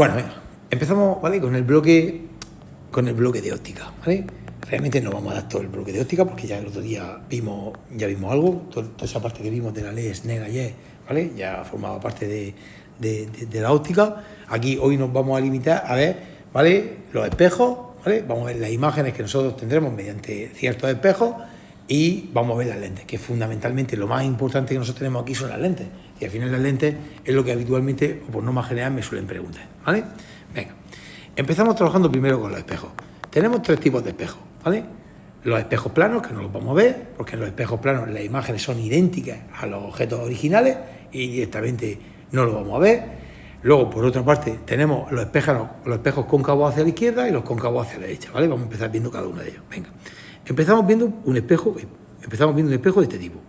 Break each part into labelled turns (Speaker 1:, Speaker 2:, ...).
Speaker 1: Bueno, venga, empezamos, ¿vale? Con el bloque de óptica, ¿vale? Realmente no vamos a dar todo el bloque de óptica porque ya el otro día vimos algo, toda esa parte que vimos de la ley SNEG ayer, ¿vale? Ya formaba parte de la óptica. Aquí hoy nos vamos a limitar a ver, ¿vale? Los espejos, ¿vale? Vamos a ver las imágenes que nosotros tendremos mediante ciertos espejos y vamos a ver las lentes, que fundamentalmente lo más importante que nosotros tenemos aquí son las lentes. Y al final las lentes es lo que habitualmente, o por norma general, me suelen preguntar, ¿vale? Venga, empezamos trabajando primero con los espejos. Tenemos tres tipos de espejos, ¿vale? Los espejos planos, que no los vamos a ver, porque en los espejos planos las imágenes son idénticas a los objetos originales y directamente no los vamos a ver. Luego, por otra parte, tenemos los espejos cóncavos hacia la izquierda y los cóncavos hacia la derecha, ¿vale? Vamos a empezar viendo cada uno de ellos. Venga, empezamos viendo un espejo de este tipo.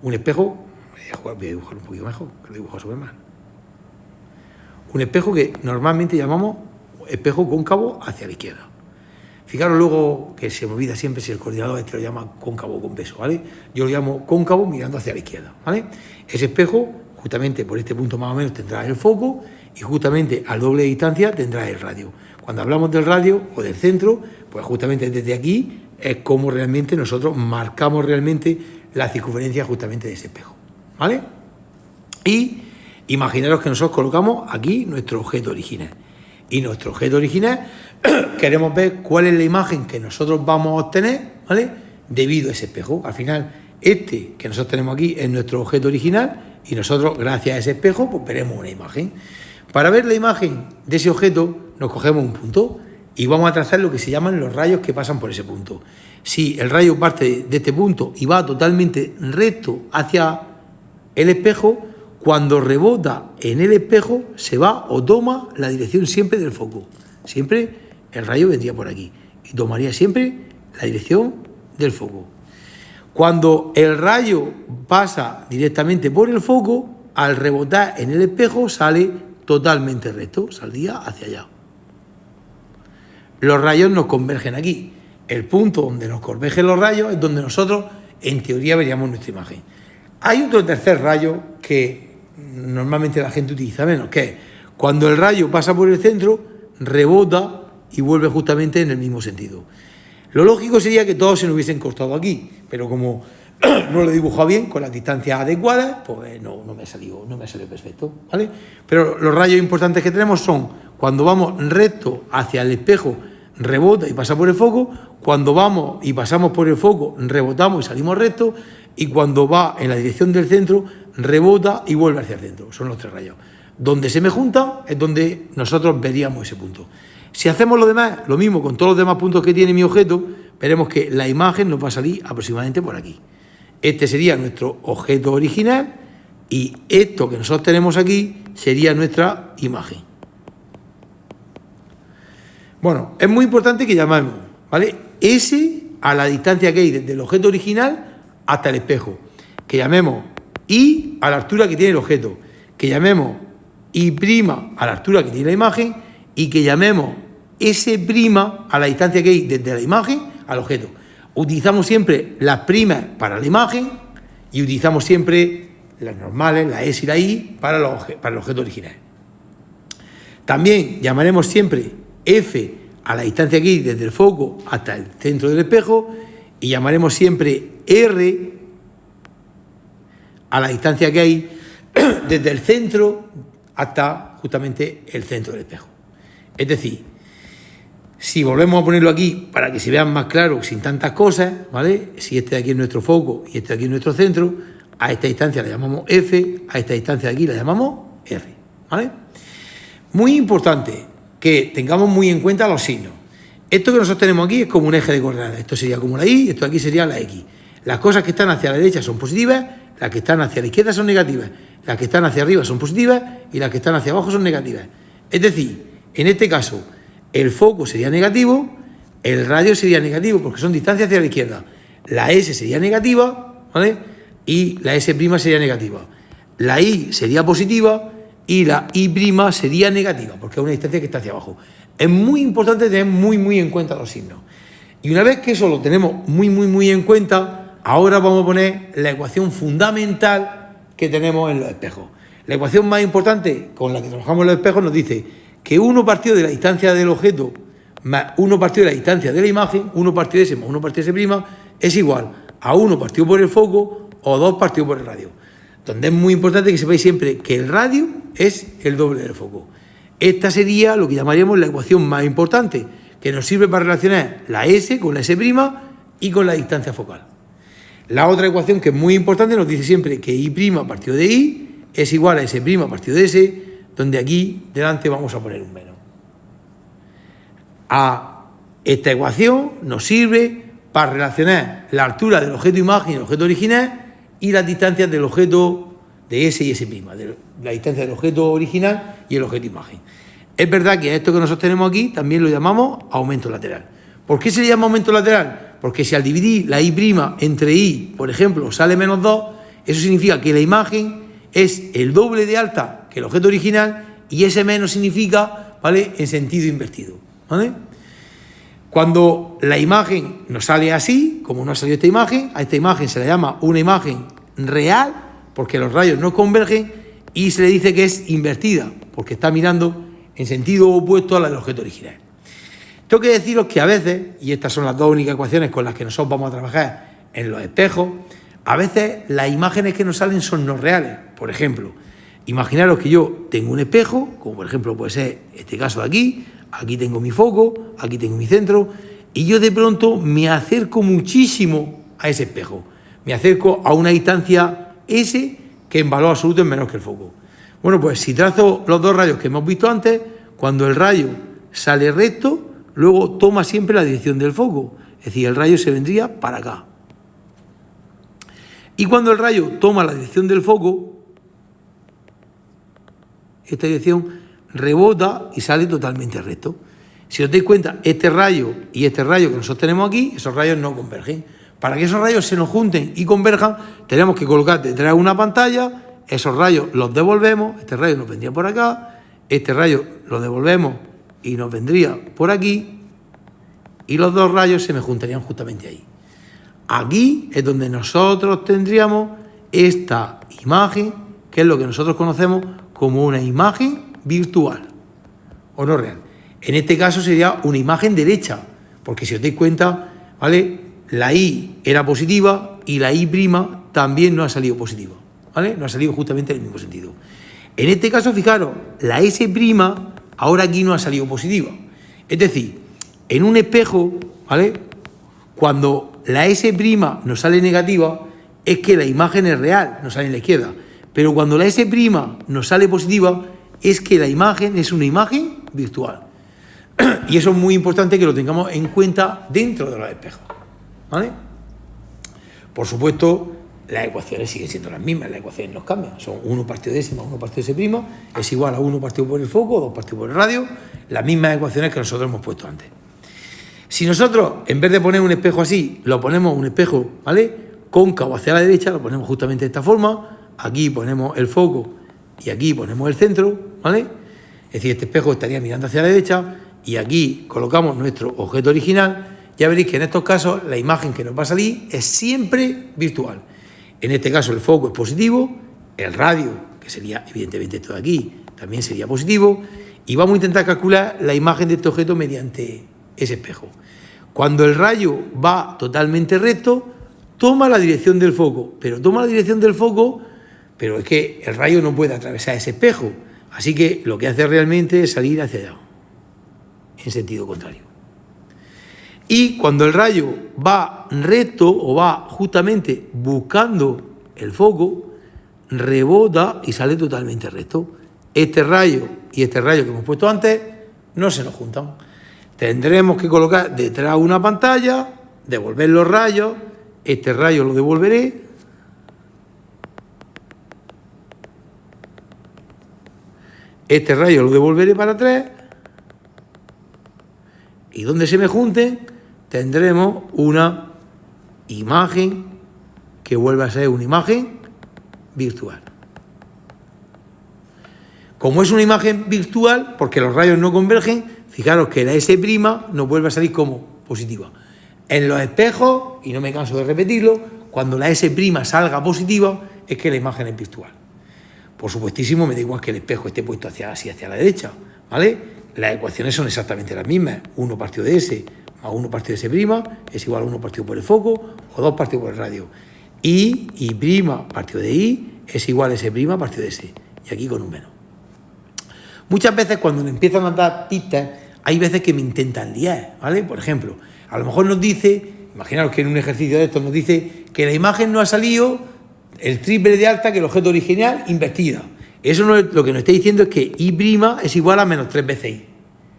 Speaker 1: Un espejo, voy a dibujar un poquito mejor, que lo dibujo súper mal. Un espejo que normalmente llamamos espejo cóncavo hacia la izquierda. Fijaros luego que se me olvida siempre si el coordinador lo llama cóncavo con peso, ¿vale? Yo lo llamo cóncavo mirando hacia la izquierda, ¿vale? Ese espejo, justamente por este punto más o menos, tendrá el foco y justamente a doble distancia tendrá el radio. Cuando hablamos del radio o del centro, pues justamente desde aquí es como realmente nosotros marcamos realmente la circunferencia justamente de ese espejo, ¿vale? Y imaginaros que nosotros colocamos aquí nuestro objeto original. Y nuestro objeto original queremos ver cuál es la imagen que nosotros vamos a obtener, ¿vale? Debido a ese espejo. Al final, este que nosotros tenemos aquí es nuestro objeto original y nosotros, gracias a ese espejo, pues veremos una imagen. Para ver la imagen de ese objeto, nos cogemos un punto y vamos a trazar lo que se llaman los rayos que pasan por ese punto. Si el rayo parte de este punto y va totalmente recto hacia el espejo, cuando rebota en el espejo, se va o toma la dirección siempre del foco. Siempre el rayo vendría por aquí y tomaría siempre la dirección del foco. Cuando el rayo pasa directamente por el foco, al rebotar en el espejo sale totalmente recto, saldría hacia allá. Los rayos nos convergen aquí. El punto donde nos convergen los rayos es donde nosotros, en teoría, veríamos nuestra imagen. Hay otro tercer rayo que normalmente la gente utiliza menos, que es cuando el rayo pasa por el centro, rebota y vuelve justamente en el mismo sentido. Lo lógico sería que todos se nos hubiesen cortado aquí, pero como no lo he dibujado bien, con las distancias adecuadas, pues no me ha salido perfecto, ¿vale? Pero los rayos importantes que tenemos son cuando vamos recto hacia el espejo, rebota y pasa por el foco, cuando vamos y pasamos por el foco, rebotamos y salimos recto, y cuando va en la dirección del centro, rebota y vuelve hacia el centro. Son los tres rayos. Donde se me juntan es donde nosotros veríamos ese punto. Si hacemos lo demás, lo mismo con todos los demás puntos que tiene mi objeto, veremos que la imagen nos va a salir aproximadamente por aquí. Este sería nuestro objeto original y esto que nosotros tenemos aquí sería nuestra imagen. Bueno, es muy importante que llamemos, ¿vale? S a la distancia que hay desde el objeto original hasta el espejo. Que llamemos I a la altura que tiene el objeto. Que llamemos I' a la altura que tiene la imagen y que llamemos S' a la distancia que hay desde la imagen al objeto. Utilizamos siempre las primas para la imagen y utilizamos siempre las normales, la S y la I, para el objeto original. También llamaremos siempre F a la distancia que hay desde el foco hasta el centro del espejo y llamaremos siempre R a la distancia que hay desde el centro hasta justamente el centro del espejo. Es decir, si volvemos a ponerlo aquí para que se vean más claro, sin tantas cosas, ¿vale? Si este de aquí es nuestro foco y este de aquí es nuestro centro, a esta distancia la llamamos F, a esta distancia de aquí la llamamos R, ¿vale? Muy importante que tengamos muy en cuenta los signos. Esto que nosotros tenemos aquí es como un eje de coordenadas. Esto sería como la Y y esto aquí sería la X. Las cosas que están hacia la derecha son positivas, las que están hacia la izquierda son negativas, las que están hacia arriba son positivas y las que están hacia abajo son negativas. Es decir, en este caso, el foco sería negativo, el radio sería negativo porque son distancias hacia la izquierda, la S sería negativa, ¿vale? Y la S' sería negativa. La I sería positiva y la I' sería negativa porque es una distancia que está hacia abajo. Es muy importante tener muy en cuenta los signos. Y una vez que eso lo tenemos muy en cuenta, ahora vamos a poner la ecuación fundamental que tenemos en los espejos. La ecuación más importante con la que trabajamos en los espejos nos dice que 1 partido de la distancia del objeto más 1 partido de la distancia de la imagen, 1 partido de S más 1 partido de S', es igual a 1 partido por el foco o 2 partido por el radio. Donde es muy importante que sepáis siempre que el radio es el doble del foco. Esta sería lo que llamaríamos la ecuación más importante, que nos sirve para relacionar la S con la S' y con la distancia focal. La otra ecuación, que es muy importante, nos dice siempre que I' partido de I es igual a S' partido de S, donde aquí delante vamos a poner un menos. A esta ecuación nos sirve para relacionar la altura del objeto imagen y el objeto original y las distancias del objeto de S y S', de la distancia del objeto original y el objeto imagen. Es verdad que a esto que nosotros tenemos aquí también lo llamamos aumento lateral. ¿Por qué se le llama aumento lateral? Porque si al dividir la I' entre I, por ejemplo, sale menos 2, eso significa que la imagen es el doble de alta que el objeto original y ese menos significa, ¿vale?, en sentido invertido, ¿vale? Cuando la imagen nos sale así, como nos ha salido esta imagen, a esta imagen se le llama una imagen real, porque los rayos no convergen, y se le dice que es invertida, porque está mirando en sentido opuesto a la del objeto original. Tengo que deciros que a veces, y estas son las dos únicas ecuaciones con las que nosotros vamos a trabajar en los espejos, a veces las imágenes que nos salen son no reales. Por ejemplo, imaginaros que yo tengo un espejo, como por ejemplo puede ser este caso de aquí, aquí tengo mi foco, aquí tengo mi centro, y yo de pronto me acerco muchísimo a ese espejo. Me acerco a una distancia S que en valor absoluto es menor que el foco. Bueno, pues si trazo los dos rayos que hemos visto antes, cuando el rayo sale recto, luego toma siempre la dirección del foco. Es decir, el rayo se vendría para acá. Y cuando el rayo toma la dirección del foco, esta dirección rebota y sale totalmente recto. Si os dais cuenta, este rayo y este rayo que nosotros tenemos aquí, esos rayos no convergen. Para que esos rayos se nos junten y converjan, tenemos que colocar detrás de una pantalla, esos rayos los devolvemos, este rayo nos vendría por acá, este rayo lo devolvemos y nos vendría por aquí, y los dos rayos se me juntarían justamente ahí. Aquí es donde nosotros tendríamos esta imagen, que es lo que nosotros conocemos como una imagen virtual o no real. En este caso sería una imagen derecha, porque si os dais cuenta, ¿vale?, la I era positiva y la I' también no ha salido positiva, ¿vale? No ha salido justamente en el mismo sentido. En este caso, fijaros, la S' ahora aquí no ha salido positiva. Es decir, en un espejo, ¿vale?, cuando la S' nos sale negativa, es que la imagen es real, nos sale en la izquierda. Pero cuando la S' nos sale positiva, es que la imagen es una imagen virtual. Y eso es muy importante que lo tengamos en cuenta dentro de los espejos, ¿vale? Por supuesto, las ecuaciones siguen siendo las mismas, las ecuaciones no cambian. Son 1 partido de S más 1 partido de S', es igual a 1 partido por el foco, 2 partido por el radio, las mismas ecuaciones que nosotros hemos puesto antes. Si nosotros, en vez de poner un espejo así, lo ponemos un espejo, ¿vale?, cóncavo hacia la derecha, lo ponemos justamente de esta forma, aquí ponemos el foco y aquí ponemos el centro, ¿vale? Es decir, este espejo estaría mirando hacia la derecha y aquí colocamos nuestro objeto original. Ya veréis que en estos casos la imagen que nos va a salir es siempre virtual. En este caso el foco es positivo, el radio, que sería evidentemente esto de aquí, también sería positivo, y vamos a intentar calcular la imagen de este objeto mediante ese espejo. Cuando el rayo va totalmente recto, toma la dirección del foco, pero es que el rayo no puede atravesar ese espejo, así que lo que hace realmente es salir hacia allá, en sentido contrario. Y cuando el rayo va recto o va justamente buscando el foco, rebota y sale totalmente recto. Este rayo y este rayo que hemos puesto antes no se nos juntan. Tendremos que colocar detrás una pantalla, devolver los rayos, este rayo lo devolveré, este rayo lo devolveré para atrás, y donde se me junten tendremos una imagen que vuelve a ser una imagen virtual. Como es una imagen virtual, porque los rayos no convergen, fijaros que la S' nos vuelve a salir como positiva. En los espejos, y no me canso de repetirlo, cuando la S' salga positiva, es que la imagen es virtual. Por supuestísimo, me da igual que el espejo esté puesto hacia la derecha, ¿vale? Las ecuaciones son exactamente las mismas. 1 partido de S más 1 partido de S' es igual a 1 partido por el foco o 2 partidos por el radio. Y partido de I es igual a S' partido de S. Y aquí con un menos. Muchas veces cuando me empiezan a dar pistas, hay veces que me intentan liar, ¿vale? Por ejemplo, a lo mejor nos dice, imaginaos que en un ejercicio de estos nos dice que la imagen no ha salido el triple de alta que el objeto original invertida. Eso no es, lo que nos está diciendo es que I' es igual a menos 3 veces I.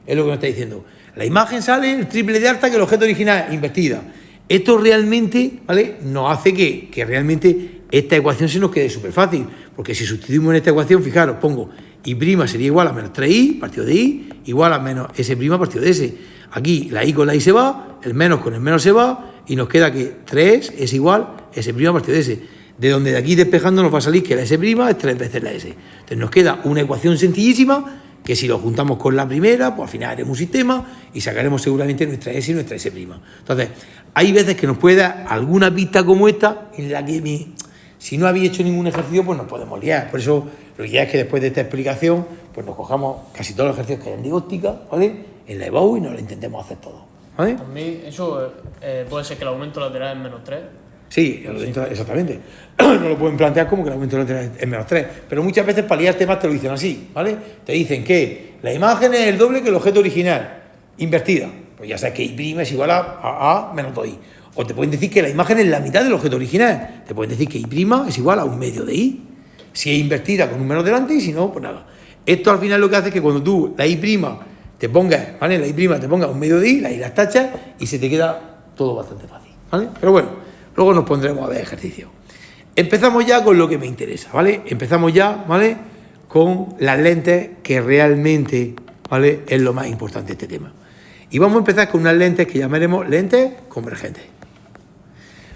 Speaker 1: Es lo que nos está diciendo. La imagen sale el triple de alta que el objeto original invertida. Esto realmente, ¿vale?, nos hace que realmente esta ecuación se nos quede súper fácil. Porque si sustituimos en esta ecuación, fijaros, pongo I' sería igual a menos 3I partido de I igual a menos S' partido de S. Aquí la I con la I se va, el menos con el menos se va y nos queda que 3 es igual a S' partido de S. De donde de aquí despejando nos va a salir que la S' es 3 veces la S. Entonces nos queda una ecuación sencillísima que si lo juntamos con la primera, pues al final haremos un sistema y sacaremos seguramente nuestra S y nuestra S'. Entonces, hay veces que nos puede dar alguna pista como esta en la que si no habéis hecho ningún ejercicio, pues nos podemos liar. Por eso, lo que ya es que después de esta explicación, pues nos cojamos casi todos los ejercicios que hayan de óptica, ¿vale?, en la EBAU y nos lo intentemos hacer todo, ¿vale?
Speaker 2: También eso puede ser que el aumento lateral es menos 3.
Speaker 1: Sí, exactamente. No lo pueden plantear como que el aumento lateral es menos 3, pero muchas veces para liarte más te lo dicen así, ¿vale? Te dicen que la imagen es el doble que el objeto original, invertida. Pues ya sabes que I' es igual a menos 2I. O te pueden decir que la imagen es la mitad del objeto original. Te pueden decir que I' es igual a un medio de I. Si es invertida con un menos delante y si no, pues nada. Esto al final lo que hace es que cuando tú la I' te pongas, ¿vale?, la I' te pongas un medio de I, la I las tachas y se te queda todo bastante fácil, ¿vale? Pero bueno, luego nos pondremos a ver ejercicio. Empezamos ya con lo que me interesa, ¿vale? Empezamos ya, ¿vale?, con las lentes, que realmente, ¿vale?, es lo más importante de este tema. Y vamos a empezar con unas lentes que llamaremos lentes convergentes.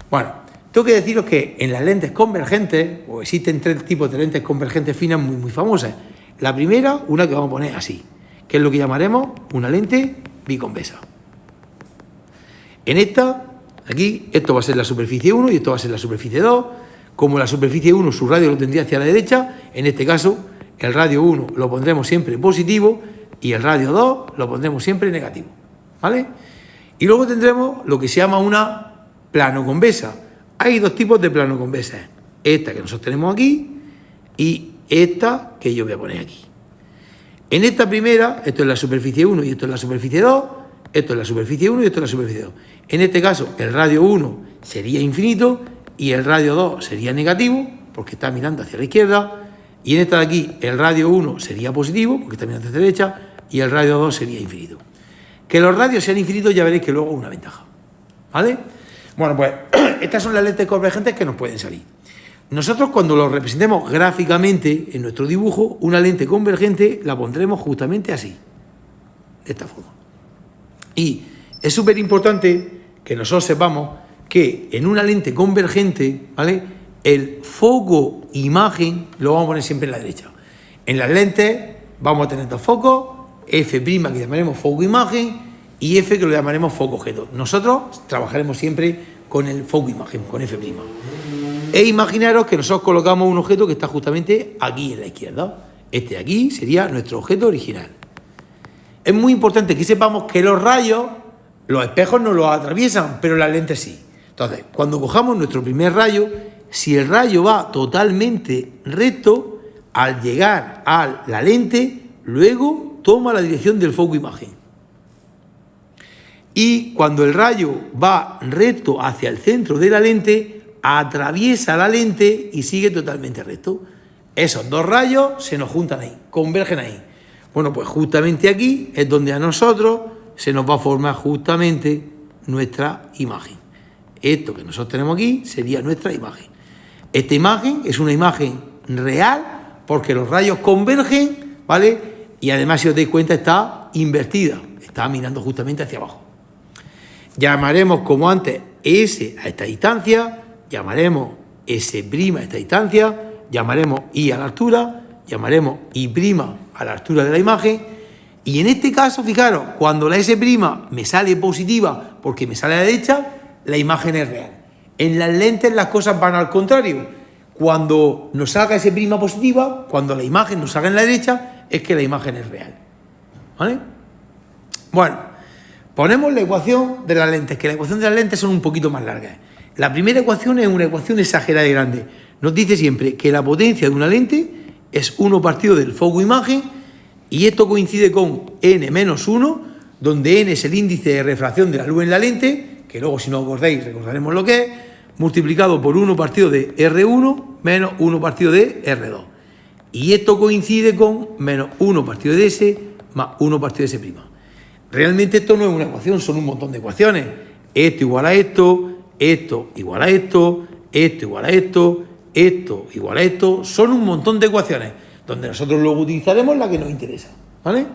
Speaker 1: Bueno, tengo que deciros que en las lentes convergentes, o existen 3 tipos de lentes convergentes finas muy famosas. La primera, una que vamos a poner así, que es lo que llamaremos una lente biconvexa. En esta, aquí, esto va a ser la superficie 1 y esto va a ser la superficie 2. Como la superficie 1 su radio lo tendría hacia la derecha, en este caso el radio 1 lo pondremos siempre positivo y el radio 2 lo pondremos siempre negativo, ¿vale? Y luego tendremos lo que se llama una plano convexa. Hay 2 tipos de plano convexas. Esta que nosotros tenemos aquí y esta que yo voy a poner aquí. En esta primera, esto es la superficie 1 y esto es la superficie 2, esto es la superficie 1 y esto es la superficie 2. En este caso, el radio 1 sería infinito y el radio 2 sería negativo, porque está mirando hacia la izquierda, y en esta de aquí, el radio 1 sería positivo, porque está mirando hacia la derecha, y el radio 2 sería infinito. Que los radios sean infinitos ya veréis que luego es una ventaja, ¿vale? Bueno, pues estas son las lentes convergentes que nos pueden salir. Nosotros cuando lo representemos gráficamente en nuestro dibujo, una lente convergente la pondremos justamente así, de esta forma. Y es súper importante que nosotros sepamos que en una lente convergente, ¿vale?, el foco imagen lo vamos a poner siempre en la derecha. En las lentes vamos a tener 2 focos, F' que llamaremos foco imagen y F que lo llamaremos foco objeto. Nosotros trabajaremos siempre con el foco imagen, con F'. E imaginaros que nosotros colocamos un objeto que está justamente aquí en la izquierda. Este de aquí sería nuestro objeto original. Es muy importante que sepamos que los rayos, los espejos no los atraviesan, pero las lentes sí. Entonces, cuando cojamos nuestro primer rayo, si el rayo va totalmente recto, al llegar a la lente, luego toma la dirección del foco imagen. Y cuando el rayo va recto hacia el centro de la lente, atraviesa la lente y sigue totalmente recto. Esos 2 rayos se nos juntan ahí, convergen ahí. Bueno, pues justamente aquí es donde a nosotros se nos va a formar justamente nuestra imagen. Esto que nosotros tenemos aquí sería nuestra imagen. Esta imagen es una imagen real porque los rayos convergen, ¿vale? Y además, si os dais cuenta, está invertida, está mirando justamente hacia abajo. Llamaremos como antes S a esta distancia, llamaremos S' a esta distancia, llamaremos I a la altura, llamaremos I' a la altura de la imagen. Y en este caso, fijaros, cuando la S' me sale positiva porque me sale a la derecha, la imagen es real. En las lentes las cosas van al contrario. Cuando nos salga S' positiva, cuando la imagen nos salga en la derecha, es que la imagen es real. ¿vale? Bueno, ponemos la ecuación de las lentes, que la ecuación de las lentes son un poquito más largas. La primera ecuación es una ecuación exagerada y grande. Nos dice siempre que la potencia de una lente es 1 partido del foco imagen, y esto coincide con n-1, donde n es el índice de refracción de la luz en la lente, que luego, si no os acordáis, recordaremos lo que es, multiplicado por 1 partido de R1 menos 1 partido de R2. Y esto coincide con menos 1 partido de S más 1 partido de S'. Realmente esto no es una ecuación, son un montón de ecuaciones. Esto igual a esto, esto igual a esto, esto igual a esto, esto igual a esto. Son un montón de ecuaciones, donde nosotros luego utilizaremos la que nos interesa, ¿vale?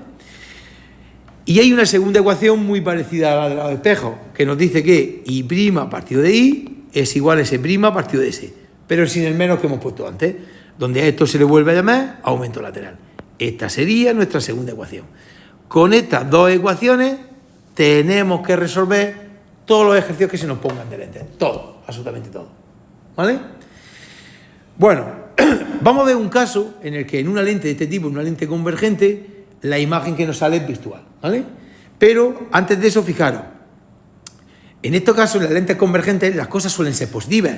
Speaker 1: Y hay una segunda ecuación muy parecida a la de los espejos, que nos dice que I' partido de I es igual a S' partido de S, pero sin el menos que hemos puesto antes, donde a esto se le vuelve a llamar aumento lateral. Esta sería nuestra segunda ecuación. Con estas dos ecuaciones tenemos que resolver todos los ejercicios que se nos pongan delante, todo, absolutamente todo, ¿vale? Bueno, vamos a ver un caso en el que en una lente de este tipo, en una lente convergente, la imagen que nos sale es virtual, ¿vale? Pero antes de eso, fijaros, en estos casos, en las lentes convergentes, las cosas suelen ser positivas.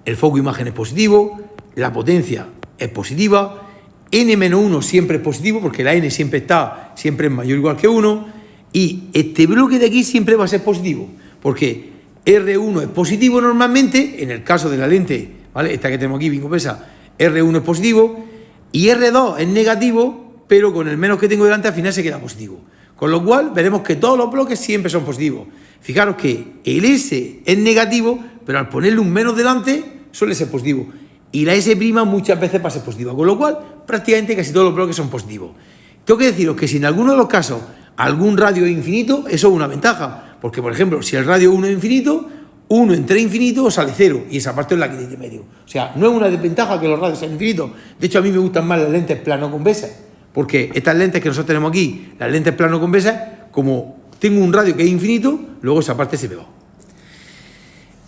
Speaker 1: El foco imagen es positivo, la potencia es positiva, n-1 siempre es positivo, porque la n siempre es mayor o igual que 1, y este bloque de aquí siempre va a ser positivo, porque R1 es positivo normalmente, en el caso de la lente, ¿vale? Esta que tenemos aquí, bien compleja, R1 es positivo, y R2 es negativo, pero con el menos que tengo delante al final se queda positivo. Con lo cual veremos que todos los bloques siempre son positivos. Fijaros que el S es negativo, pero al ponerle un menos delante suele ser positivo. Y la S' muchas veces va a ser positiva, con lo cual prácticamente casi todos los bloques son positivos. Tengo que deciros que si en alguno de los casos algún radio es infinito, eso es una ventaja. Porque, por ejemplo, si el radio 1 es infinito, 1 entre infinito sale 0, y esa parte es la que tiene medio. O sea, no es una desventaja que los radios sean infinitos. De hecho, a mí me gustan más las lentes plano-convexas, porque estas lentes que nosotros tenemos aquí, las lentes plano-convexas, como tengo un radio que es infinito, luego esa parte se me va.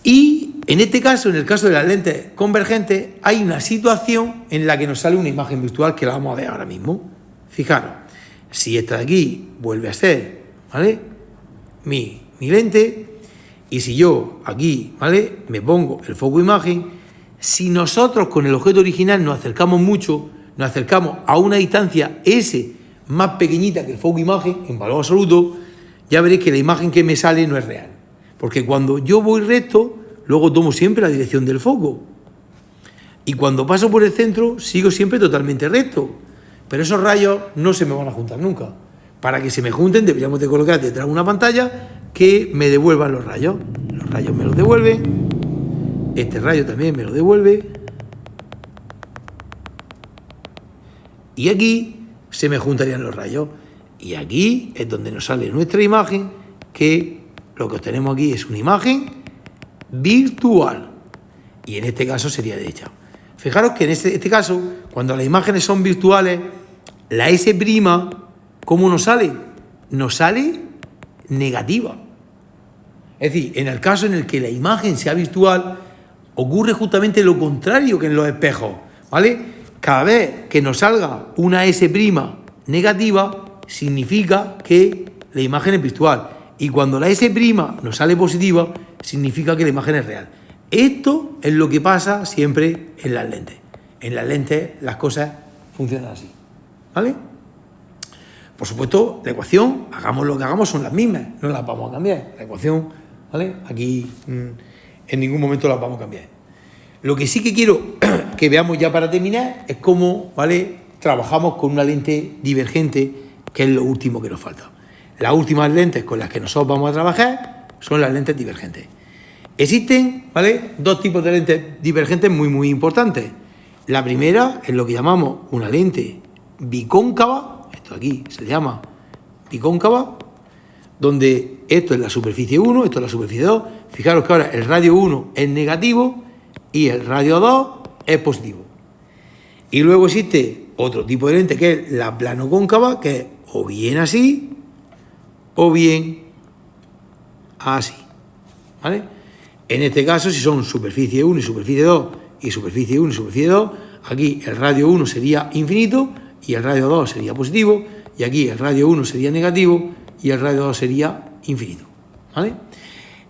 Speaker 1: Y en este caso, en el caso de las lentes convergentes, hay una situación en la que nos sale una imagen virtual que la vamos a ver ahora mismo. Fijaros, si esta de aquí vuelve a ser, ¿vale?, mi lente, y si yo aquí, ¿vale?, me pongo el foco imagen, si nosotros con el objeto original nos acercamos mucho, nos acercamos a una distancia S más pequeñita que el foco imagen, en valor absoluto, ya veréis que la imagen que me sale no es real. Porque cuando yo voy recto, luego tomo siempre la dirección del foco. Y cuando paso por el centro, sigo siempre totalmente recto. Pero esos rayos no se me van a juntar nunca. Para que se me junten, deberíamos de colocar detrás de una pantalla que me devuelvan los rayos. Los rayos me los devuelven. Este rayo también me lo devuelve. Y aquí se me juntarían los rayos. Y aquí es donde nos sale nuestra imagen, que lo que obtenemos aquí es una imagen virtual. Y en este caso sería derecha. Fijaros que en este caso, cuando las imágenes son virtuales, la S', ¿cómo nos sale? Nos sale negativa. Es decir, en el caso en el que la imagen sea virtual, ocurre justamente lo contrario que en los espejos, ¿vale? Cada vez que nos salga una S' negativa, significa que la imagen es virtual. Y cuando la S' nos sale positiva, significa que la imagen es real. Esto es lo que pasa siempre en las lentes. En las lentes las cosas funcionan así, ¿vale? Por supuesto, la ecuación, hagamos lo que hagamos, son las mismas, no las vamos a cambiar. La ecuación, ¿vale?, aquí en ningún momento las vamos a cambiar. Lo que sí que quiero que veamos ya para terminar es cómo, ¿vale?, trabajamos con una lente divergente, que es lo último que nos falta. Las últimas lentes con las que nosotros vamos a trabajar son las lentes divergentes. Existen, ¿vale?, dos tipos de lentes divergentes muy importantes. La primera es lo que llamamos una lente bicóncava, esto aquí se llama bicóncava, donde esto es la superficie 1, esto es la superficie 2. Fijaros que ahora el radio 1 es negativo y el radio 2 es positivo. Y luego existe otro tipo de lente que es la plano-cóncava, que es o bien así o bien así, ¿vale? En este caso, si son superficie 1 y superficie 2 y superficie 1 y superficie 2, aquí el radio 1 sería infinito y el radio 2 sería positivo, y aquí el radio 1 sería negativo y el radio 2 sería infinito, ¿vale?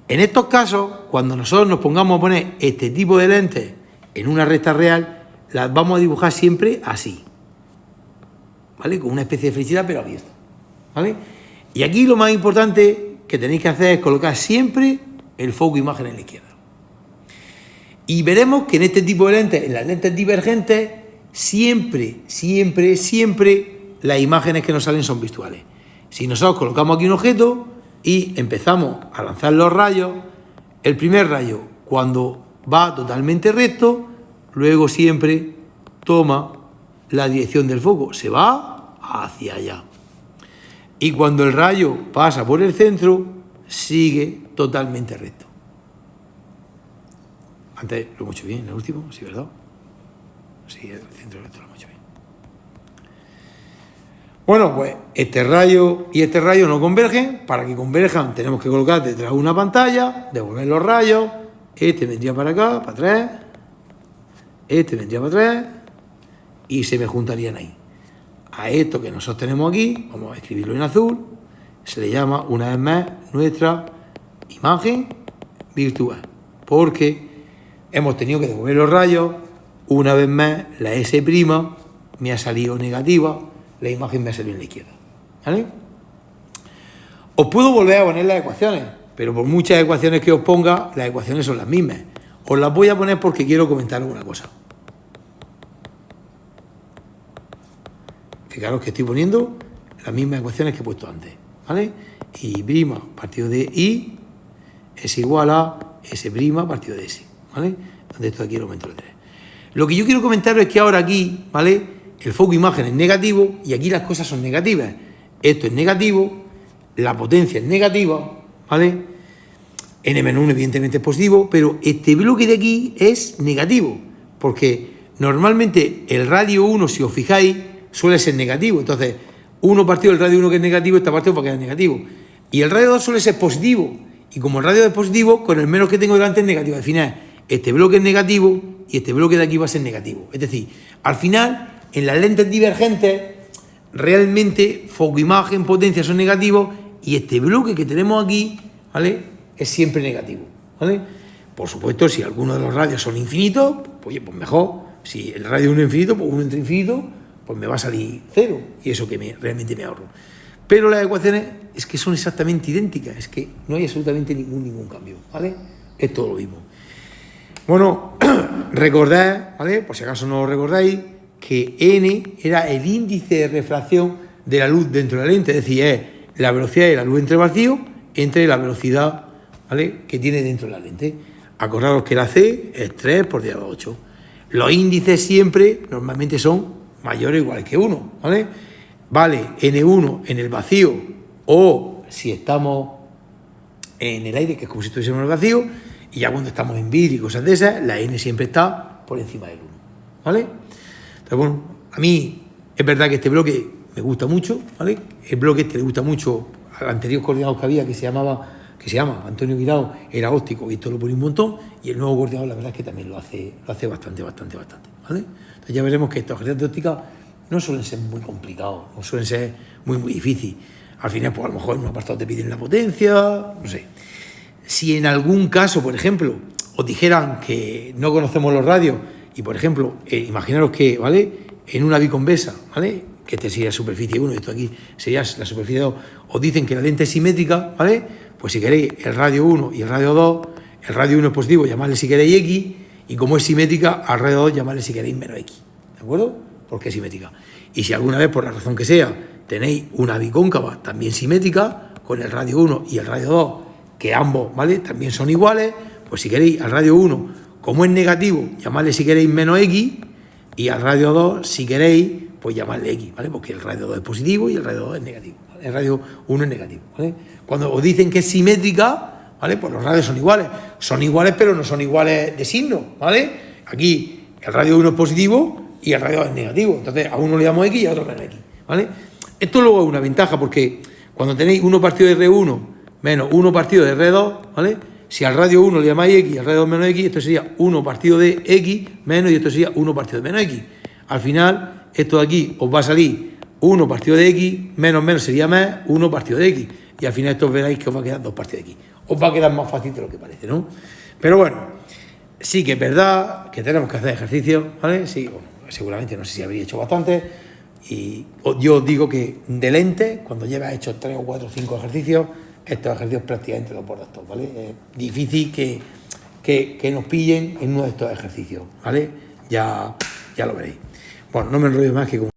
Speaker 1: En estos casos, cuando nosotros nos pongamos a poner este tipo de lentes en una recta real, las vamos a dibujar siempre así, ¿vale? Con una especie de flechitas pero abierta, ¿vale? Y aquí lo más importante que tenéis que hacer es colocar siempre el foco imagen en la izquierda. Y veremos que en este tipo de lentes, en las lentes divergentes, siempre las imágenes que nos salen son virtuales. Si nosotros colocamos aquí un objeto y empezamos a lanzar los rayos, el primer rayo, cuando va totalmente recto, luego siempre toma la dirección del foco, se va hacia allá. Y cuando el rayo pasa por el centro, sigue totalmente recto. Antes lo hemos hecho bien, el último, sí, ¿verdad? Sí, el centro recto lo hemos hecho bien. Bueno, pues este rayo y este rayo no convergen. Para que converjan tenemos que colocar detrás de una pantalla, devolver los rayos. Este vendría para acá, para atrás. Este vendría para atrás. Y se me juntarían ahí. A esto que nosotros tenemos aquí, vamos a escribirlo en azul, se le llama una vez más nuestra imagen virtual. Porque hemos tenido que devolver los rayos, una vez más la S' me ha salido negativa, la imagen me ha salido en la izquierda, ¿vale? Os puedo volver a poner las ecuaciones, pero por muchas ecuaciones que os ponga, las ecuaciones son las mismas. Os las voy a poner porque quiero comentar alguna cosa. Fijaros que estoy poniendo las mismas ecuaciones que he puesto antes, ¿vale? Y' partido de I es igual a S' partido de S, ¿vale? Donde esto aquí lo aumento de 3. Lo que yo quiero comentaros es que ahora aquí, ¿vale? El foco imagen es negativo y aquí las cosas son negativas. Esto es negativo, la potencia es negativa, ¿vale? N-1 evidentemente es positivo, pero este bloque de aquí es negativo, porque normalmente el radio 1, si os fijáis, suele ser negativo. Entonces, 1 partido del radio 1 que es negativo, esta parte va a quedar negativo. Y el radio 2 suele ser positivo. Y como el radio es positivo, con el menos que tengo delante es negativo. Al final, este bloque es negativo y este bloque de aquí va a ser negativo. Es decir, al final, en las lentes divergentes, realmente foco, imagen, potencia son negativos y este bloque que tenemos aquí, ¿vale?, es siempre negativo, ¿vale? Por supuesto, si alguno de los radios son infinitos, pues mejor. Si el radio 1 es infinito, pues 1 entre infinito, pues me va a salir 0 y eso que realmente me ahorro. Pero las ecuaciones es que son exactamente idénticas, es que no hay absolutamente ningún cambio, ¿vale? Es todo lo mismo. Bueno, recordad, ¿vale?, por si acaso no lo recordáis, que N era el índice de refracción de la luz dentro de la lente, es decir, es la velocidad de la luz entre vacío entre la velocidad, ¿vale?, que tiene dentro de la lente. Acordaros que la C es 3 por 10 a la 8. Los índices siempre, normalmente son mayores o iguales que 1, ¿vale? Vale N1 en el vacío o si estamos en el aire, que es como si estuviésemos en el vacío, y ya cuando estamos en vidrio y cosas de esas, la N siempre está por encima del 1, ¿vale? Entonces, bueno, a mí es verdad que este bloque me gusta mucho, ¿vale? El bloque este le gusta mucho al anterior coordinador que había, que se llama Antonio Guirao, era óptico y esto lo pone un montón, y el nuevo coordinador la verdad es que también lo hace bastante, ¿vale? Entonces ya veremos que estos ejercicios de óptica no suelen ser muy complicados, no suelen ser muy difíciles. Al final, pues a lo mejor en un apartado te piden la potencia, no sé. Si en algún caso, por ejemplo, os dijeran que no conocemos los radios y, por ejemplo, imaginaros que, ¿vale?, en una biconvexa, ¿vale?, que este sería la superficie 1 y esto aquí sería la superficie 2, os dicen que la lente es simétrica, ¿vale?, pues si queréis el radio 1 y el radio 2, el radio 1 es positivo, llamadle si queréis X, y como es simétrica, al radio 2 llamadle si queréis menos X, ¿de acuerdo? Porque es simétrica. Y si alguna vez, por la razón que sea, tenéis una bicóncava también simétrica, con el radio 1 y el radio 2, que ambos, ¿vale?, también son iguales, pues si queréis al radio 1, como es negativo, llamadle si queréis menos X, y al radio 2, si queréis, pues llamadle X, ¿vale? Porque el radio 2 es positivo y el radio 2 es negativo, ¿vale? El radio 1 es negativo, ¿vale? Cuando os dicen que es simétrica, ¿vale?, pues los radios son iguales, pero no son iguales de signo, ¿vale? Aquí el radio 1 es positivo y el radio 2 es negativo, entonces a uno le damos X y a otro menos X, ¿vale? Esto luego es una ventaja porque cuando tenéis 1 partido de R1 menos 1 partido de R2, ¿vale?, si al radio 1 le llamáis X y al radio 2 menos X, esto sería 1 partido de X menos y esto sería 1 partido de menos X. Al final, esto de aquí os va a salir 1 partido de X, menos sería más 1 partido de X. Y al final esto veréis que os va a quedar 2 partidos de X. Os va a quedar más fácil de lo que parece, ¿no? Pero bueno, sí que es verdad que tenemos que hacer ejercicio, ¿vale? Sí, bueno, seguramente no sé si habréis hecho bastante. Y yo os digo que de lente, cuando llevas hecho 3 o 4 o 5 ejercicios, estos ejercicios prácticamente los bordas todos, ¿vale? Es difícil que nos pillen en uno de estos ejercicios, ¿vale? Ya lo veréis. Bueno, no me enrollo más que como